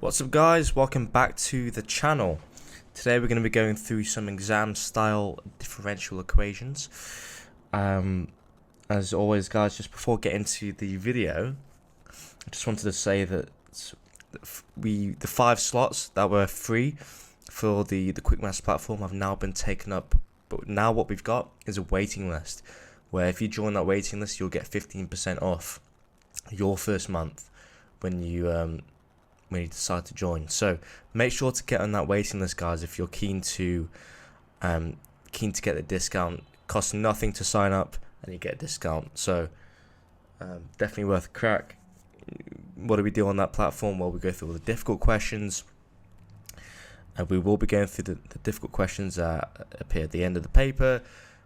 What's up guys, welcome back to the channel. Today we're going to be going through some exam style differential equations. As always guys, just before getting to the video, I just wanted to say that the 5 slots that were free for the Quick Maths platform have now been taken up, but now what we've got is a waiting list, where if you join that waiting list you'll get 15% off your first month when you decide to join. So make sure to get on that waiting list guys if you're keen to get the discount. It costs nothing to sign up and you get a discount, so definitely worth a crack. What do we do on that platform? Well, we go through all the difficult questions, and we will be going through the difficult questions that appear at the end of the paper.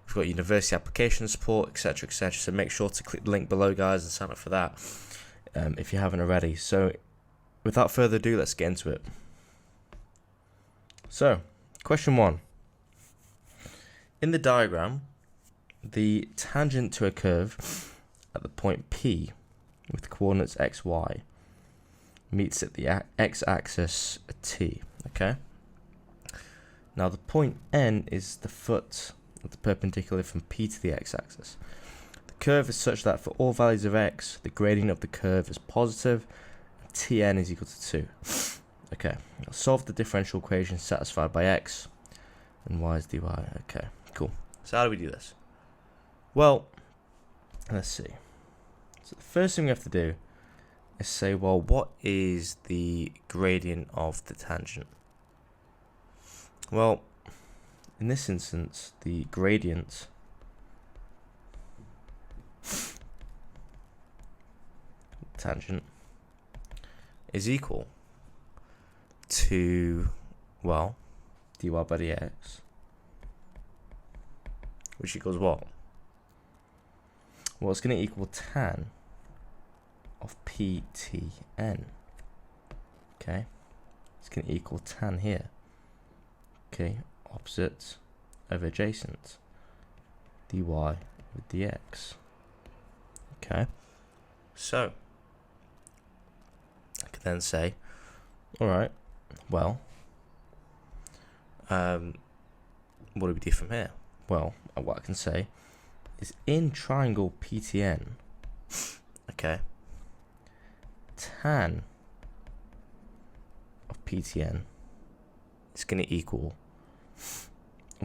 We've got university application support, etc, etc, so make sure to click the link below guys and sign up for that if you haven't already. So without further ado, let's get into it. So, question 1. In the diagram, the tangent to a curve at the point P with coordinates x, y meets at the x-axis t, okay? Now the point N is the foot of the perpendicular from P to the x-axis. The curve is such that for all values of x, the gradient of the curve is positive, Tn is equal to 2. Okay, I'll solve the differential equation satisfied by x and y is dy. Okay, cool. So how do we do this? Well, let's see. So the first thing we have to do is say, well, what is the gradient of the tangent? Well, in this instance, the gradient tangent is equal to, well, dy by dx, which equals what? Well, it's going to equal tan of ptn. Okay, it's going to equal tan here. Okay, opposite over adjacent, dy over dx. Okay, so I could then say, alright, well, what do we do from here? Well, what I can say is in triangle PTN, okay, tan of PTN is going to equal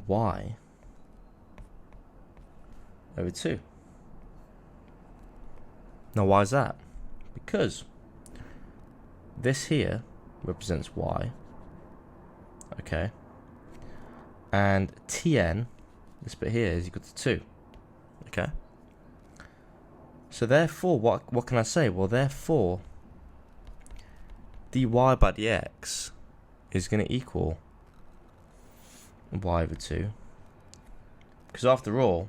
y over 2. Now why is that? Because this here represents y, okay, and Tn, this bit here, is equal to 2, okay. So therefore, what can I say? Well, therefore, dy by dx is going to equal y over 2, because after all,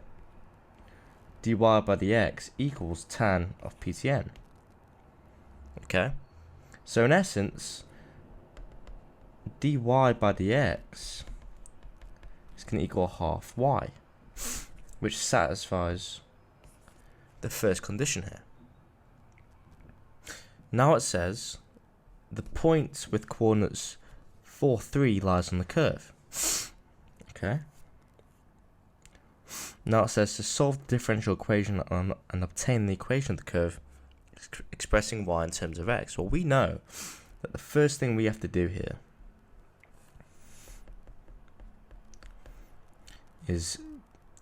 dy by dx equals tan of Ptn, okay. So in essence, dy by dx is going to equal half y, which satisfies the first condition here. Now it says the point with coordinates 4, 3 lies on the curve. Okay. Now it says to solve the differential equation and obtain the equation of the curve expressing y in terms of x. Well, we know that the first thing we have to do here is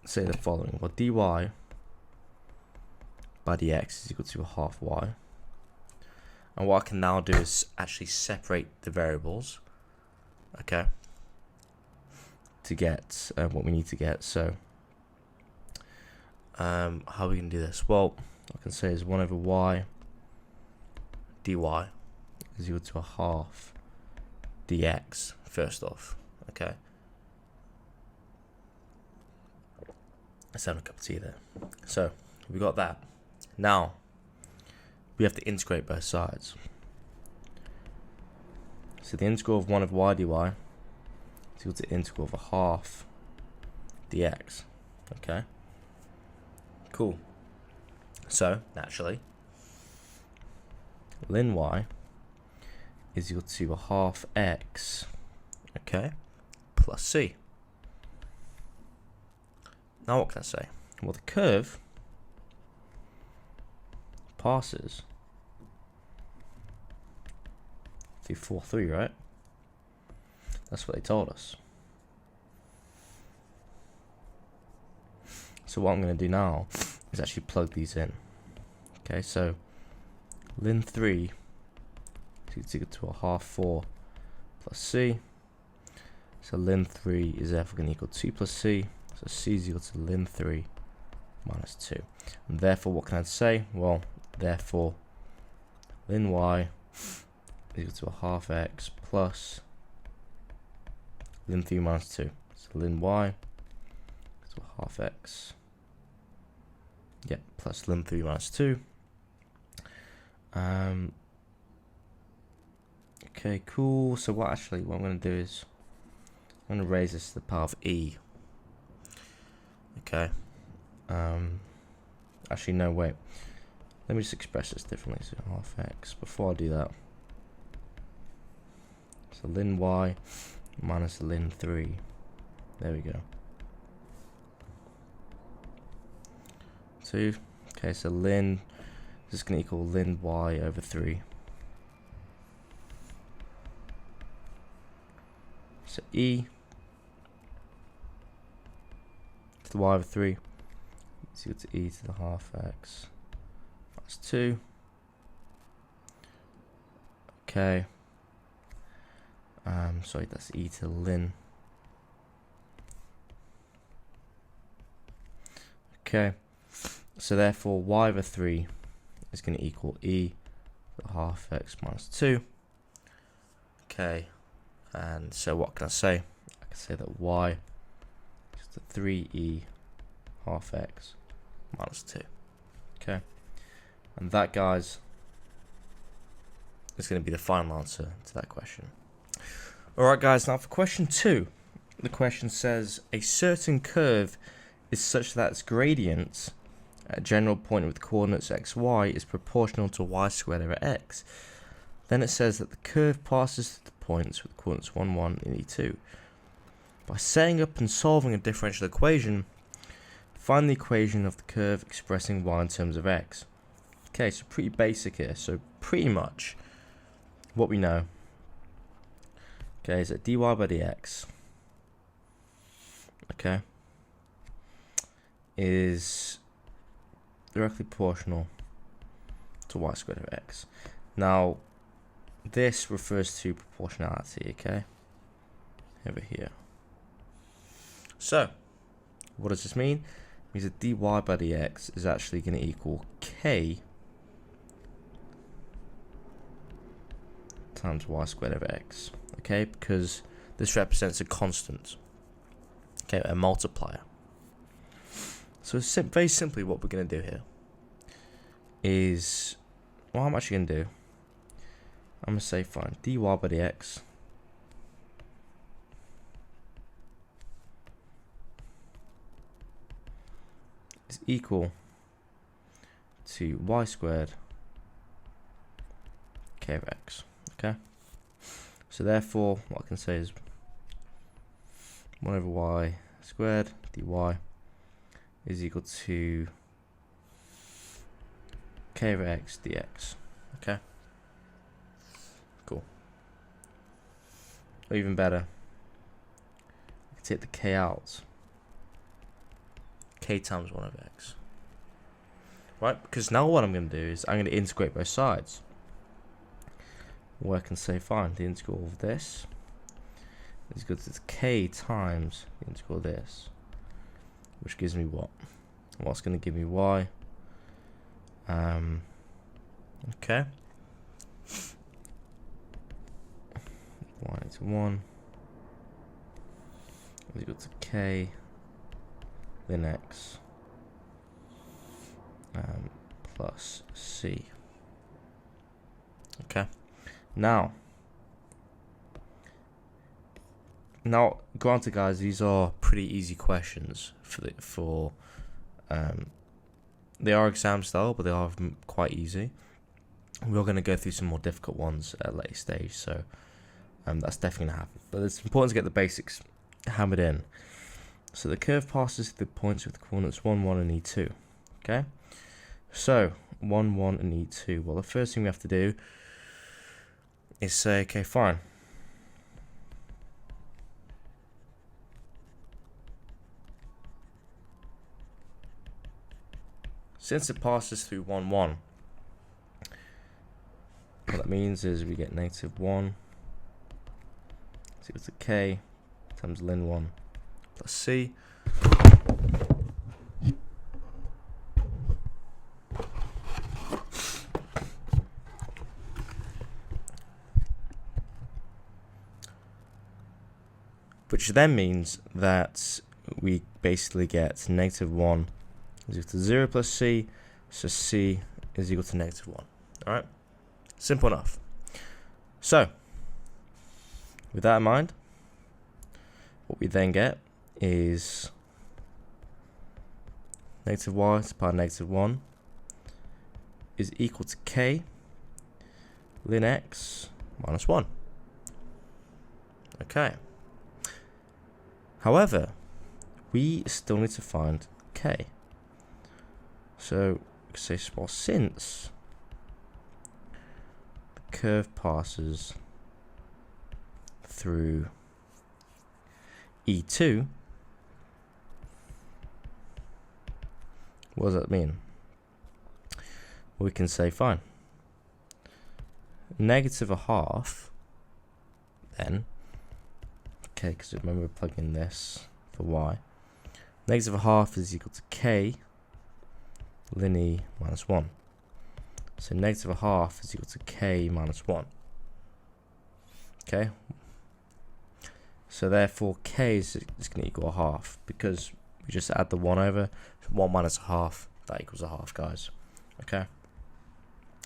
say the following. Well, dy by dx is equal to half y, and what I can now do is actually separate the variables, okay, to get what we need to get. So how are we going to do this? Well, I can say is 1 over y dy is equal to a half dx first off, okay. Let's have a cup of tea there. So we got that. Now we have to integrate both sides. So the integral of 1 over y dy is equal to the integral of a half dx, okay. Cool. So naturally, ln y is equal to a half x, okay, plus c. Now what can I say? Well, the curve passes through 4, 3, right? That's what they told us. So what I'm going to do now is actually plug these in. Okay, so ln 3 is equal to a half 4 plus c. So ln 3 is therefore going to equal 2 plus c. So c is equal to ln 3 minus 2. And therefore, what can I say? Well, therefore, ln y is equal to a half x plus ln 3 minus 2. So ln y is to a half x. Yeah, plus ln 3 minus 2. Okay, cool. So what I'm going to do is I'm going to raise this to the power of e. Okay. Actually, no, wait. Let me just express this differently. So half x. Before I do that, so ln y minus ln 3. There we go. 2. Okay, so ln is going to equal ln y over 3. So e to the y over 3 is equal to e to the half x minus 2. Okay. Sorry, that's e to ln. Okay. So therefore, y over 3 is going to equal e to the half x minus 2. Okay. And so what can I say? I can say that y is to 3e half x minus 2. Okay. And that, guys, is going to be the final answer to that question. Alright, guys, now for question 2. The question says, a certain curve is such that its gradient at a general point with coordinates x, y is proportional to y squared over x. Then it says that the curve passes through the points with coordinates 1, 1 and e2. By setting up and solving a differential equation, find the equation of the curve expressing y in terms of x. Okay, so pretty basic here. So pretty much what we know, okay, is that dy by dx, okay, is directly proportional to y squared over x. Now, this refers to proportionality, okay, over here. So, what does this mean? It means that dy by dx is actually going to equal k times y squared over x, okay, because this represents a constant, okay, a multiplier. So very simply what we're going to do here is, what I'm actually going to do, I'm going to say fine, dy by dx is equal to y squared k of x, okay? So therefore, what I can say is 1 over y squared dy is equal to k over x dx, okay? Cool. Or even better, I can take the k out. K times 1 over x. Right, because now what I'm going to do is I'm going to integrate both sides. Where I can say, fine, the integral of this is equal to k times the integral of this, which gives me what? Well, it's going to give me y. Okay. Y to 1 is equal to k then x plus c. Okay. Now, granted, guys, these are pretty easy questions they are exam style, but they are quite easy. We're going to go through some more difficult ones at a later stage, so that's definitely going to happen. But it's important to get the basics hammered in. So the curve passes the points with the coordinates 1, 1 and E2. Okay? So 1, 1 and E2. Well, the first thing we have to do is say, okay, fine. Since it passes through 1, 1, what that means is we get negative 1 is equal to k times ln 1 plus c. Which then means that we basically get negative 1 is equal to 0 plus c, so c is equal to negative 1. Alright? Simple enough. So, with that in mind, what we then get is negative y to the power negative 1 is equal to k ln x minus 1. Okay. However, we still need to find k. So, we can say, well, since the curve passes through E2, what does that mean? We can say, fine, negative a half, then, okay, because remember we're plugging this for y, negative a half is equal to k ln e minus 1. So negative a half is equal to k minus 1. Okay. So therefore k is going to equal a half because we just add the 1 over. So 1 minus a half, that equals a half, guys. Okay.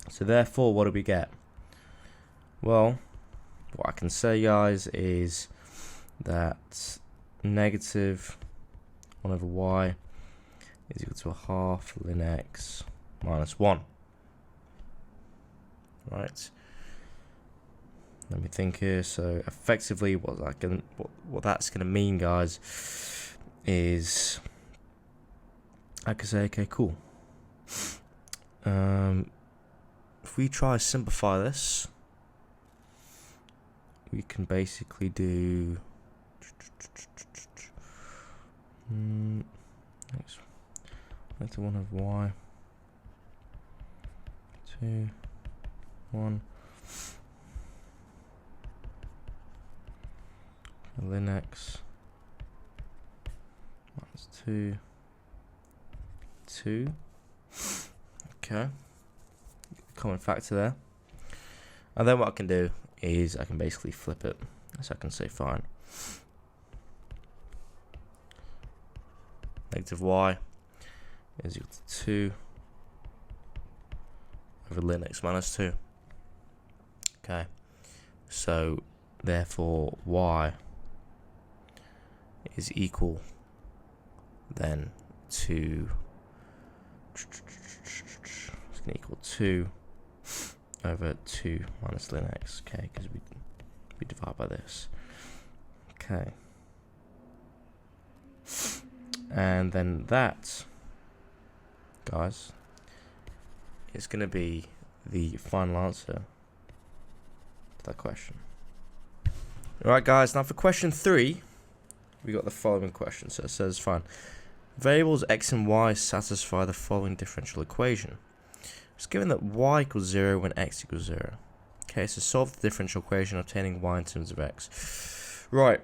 So therefore, what do we get? Well, what I can say, guys, is that negative 1 over y is equal to a half ln x minus 1. Right. Let me think here. So effectively, what that's gonna mean, guys, is I could say, okay, cool. If we try to simplify this, we can basically do negative 1 of y 2 1 ln x minus 2 2. Okay, common factor there. And then what I can do is I can basically flip it. So I can say, fine, negative y is equal to 2 over ln x minus 2. Okay, so therefore y is equal then to, it's going to equal 2 over 2 minus ln x, okay, because we divide by this. Okay, and then that, guys, is going to be the final answer to that question. Alright, guys, now for question 3, we got the following question. So it says, fine, variables x and y satisfy the following differential equation. It's given that y equals 0 when x equals 0. Okay, so solve the differential equation obtaining y in terms of x. Right,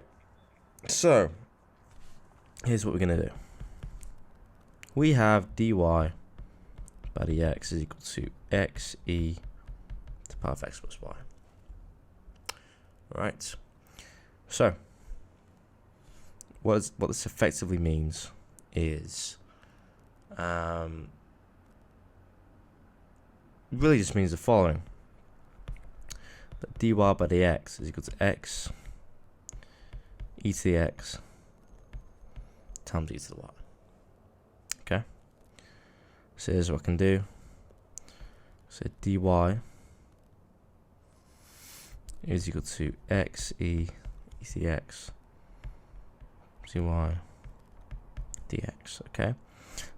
so here's what we're going to do. We have dy by dx is equal to x e to the power of x plus y. Right, so what this effectively means is really just means the following: that dy by dx is equal to x e to the x times e to the y. Okay, so here's what I can do. So dy is equal to x e dx dy dx. Okay,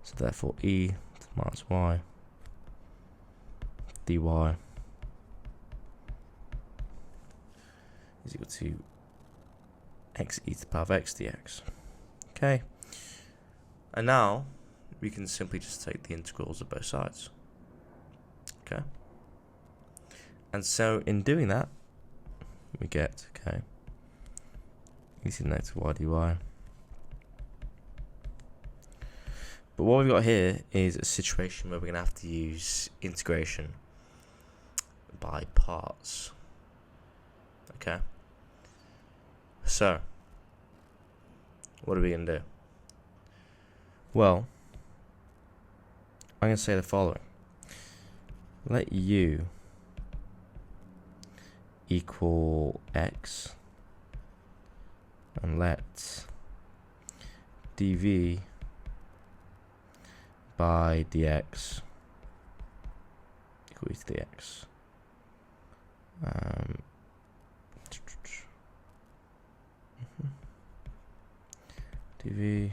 so therefore e minus y dy is equal to x e to the power of x dx. Okay, and now we can simply just take the integrals of both sides. Okay, and so in doing that, we get, okay, e to the negative y dy. But what we've got here is a situation where we're going to have to use integration by parts. Okay, so what are we going to do? Well, I'm going to say the following. Let u equal x and let dv by dx equal to dx. dv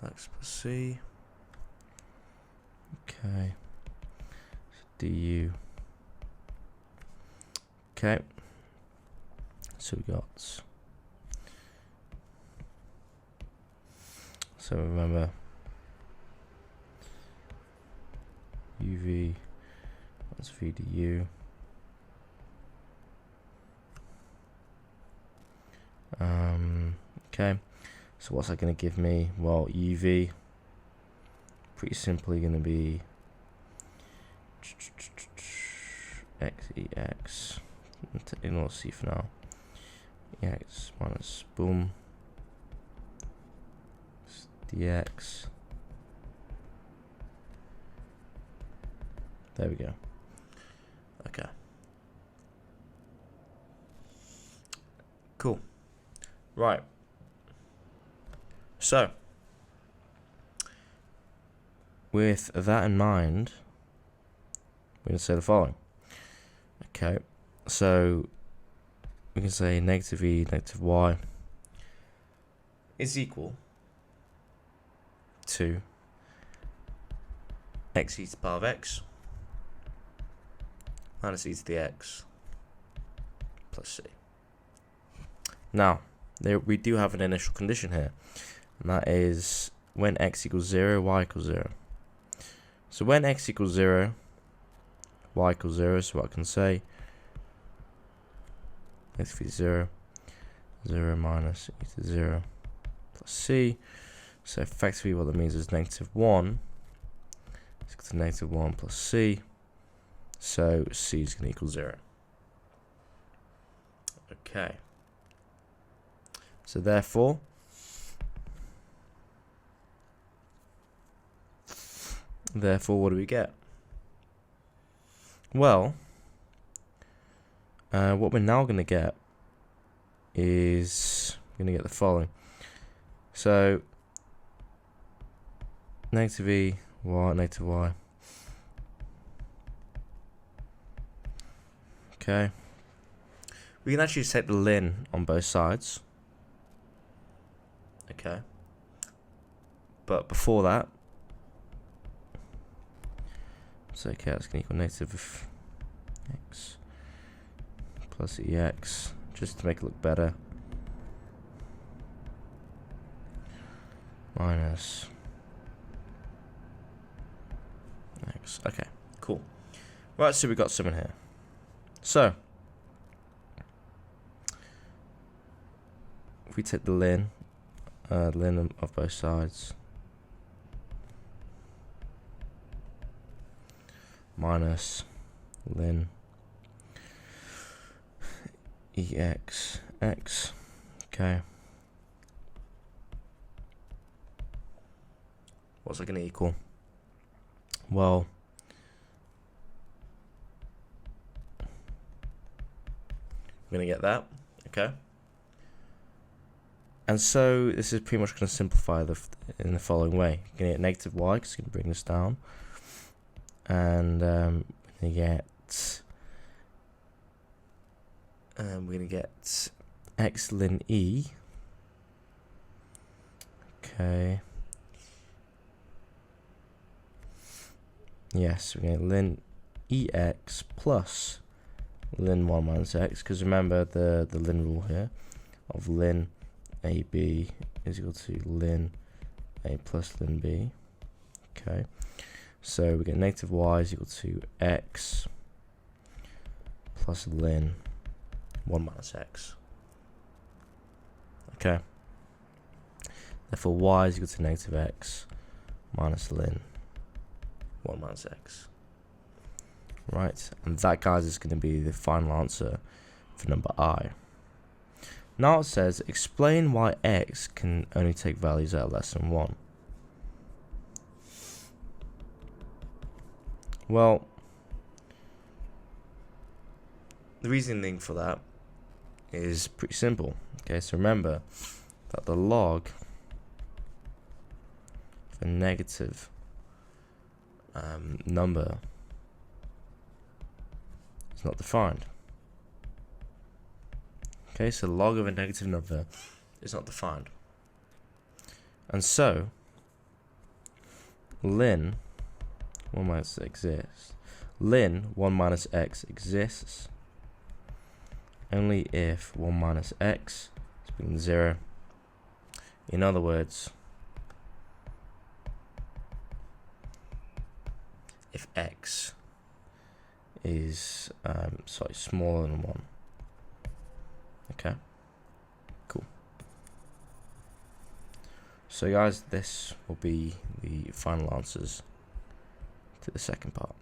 x plus c. Okay, so du. Okay, so we got, so remember uv minus v du. Okay, so what's that going to give me? Well, uv pretty simply going to be x ignore c for now, x minus boom dx. There we go. Okay, cool. Right, so with that in mind, we're going to say the following. Okay, so we can say negative e negative y is equal to x e to the power of x minus e to the x plus c. Now, we do have an initial condition here, and that is when x equals 0, y equals 0. So when x equals 0, y equals 0, so I can say x equals 0, 0 minus e to 0 plus c. So effectively what that means is negative 1 is equal to negative 1 plus c. So c is going to equal 0. Okay. So therefore, what do we get? Well, what we're now going to get is we're going to get the following. So negative e y negative y. Okay. We can actually set the ln on both sides. Okay. But before that, so okay, that's going to equal negative x plus ex, just to make it look better, minus x. Okay, cool. Right, so we got some in here. So if we take the ln of both sides, minus ln ex x. Okay, what's that going to equal? Well, we're going to get that. Okay, and so this is pretty much going to simplify in the following way. You're going to get negative y because it's going to bring this down. and we're gonna get x ln e. Okay. Yes, we're going to ln ex plus ln 1 minus x, because remember the ln rule here of ln ab is equal to ln a plus ln b. Okay, so we get negative y is equal to x plus ln 1 minus x. Okay, therefore y is equal to negative x minus ln 1 minus x. Right, and that, guys, is going to be the final answer for number I. Now it says, explain why x can only take values that are less than 1. Well, the reasoning for that is pretty simple. Okay, so remember that the log of a negative number is not defined. Okay, so the log of a negative number is not defined. And so, ln 1 minus x exists. Ln 1 minus x exists only if 1 minus x is bigger than 0. In other words, if x is slightly smaller than 1. Okay, cool. So guys, this will be the final answers to the second part.